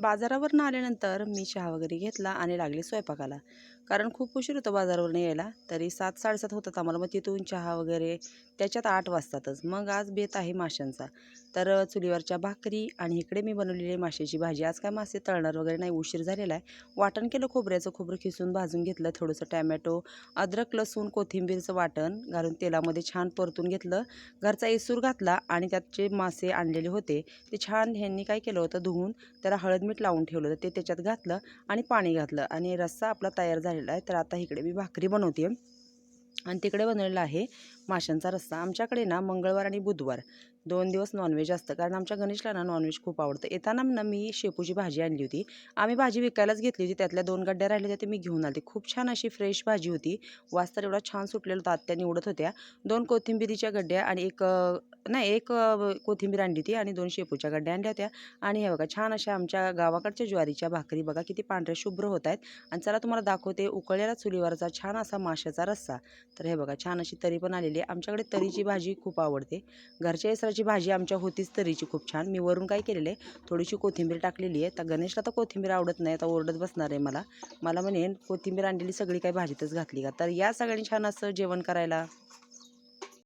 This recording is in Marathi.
बाजारावरून आल्यानंतर मी चहा वगैरे घेतला आणि लागले स्वयंपाकाला. कारण खूप उशीर होतो बाजारावरून यायला. तरी 7:00-7:30 होतात आम्हाला. मग तिथून चहा वगैरे त्याच्यात 8 वाजतातच. मग आज बेत आहे माशांचा. तर चुलीवरच्या भाकरी आणि इकडे मी बनवलेली आहे माशाची भाजी. आज काय मासे तळणार वगैरे नाही, उशीर झालेला आहे. वाटण केलं खोबऱ्याचं, खोबरं खिसून भाजून घेतलं. थोडंसं टॅमॅटो, अद्रक, लसूण, कोथिंबीरचं वाटण घालून तेलामध्ये छान परतून घेतलं. घरचा इसूर घातला आणि त्यात जे मासे आणलेले होते ते छान ह्यांनी काय केलं होतं धुवून त्याला हळद मीठ लावून ठेवलं होतं, ते त्याच्यात घातलं आणि पाणी घातलं आणि रस्सा आपला तयार झालेला आहे. तर आता इकडे मी भाकरी बनवते आणि तिकडे बनवलेला आहे माशांचा रस्सा. आमच्याकडे ना मंगळवार आणि बुधवार 2 दिवस नॉनव्हेज असतं, कारण आमच्या गणेशला ना नॉनव्हेज खूप आवडतं. येताना ना मी शेपूची भाजी आणली होती. आम्ही भाजी विकायलाच घेतली होती. त्यातल्या 2 गड्ड्या राहिल्या होत्या, ते मी घेऊन आले. खूप छान अशी फ्रेश भाजी होती. वास तर एवढा छान सुटलेला होता, आत्या निवडत होत्या. 2 कोथिंबिरीच्या गड्ड्या आणि एक कोथिंबीर आणली होती आणि 2 शेपूच्या गड्ड्या आणल्या होत्या. आणि हे बघा छान अशा आमच्या गावाकडच्या ज्वारीच्या भाकरी बघा किती पांढऱ्या शुभ्र होत आहेत. आणि चला तुम्हाला दाखवते उकळलेला चुलीवरचा छान असा माशाचा रस्सा. तर हे बघा छान अशी तरी पण आलेली आहे. आमच्याकडे तरीची भाजी खूप आवडते. घरच्या इसराची भाजी आमच्या होतीच तरीची खूप छान. मी वरून काय केलेलं आहे, थोडीशी कोथिंबीर टाकलेली आहे. तर गणेशला तर कोथिंबीर आवडत नाही, आता ओरडत बसणार आहे मला म्हणेन कोथिंबीर आणलेली सगळी काही भाजीतच घातली का. तर या सगळ्यांनी छान असं जेवण करायला.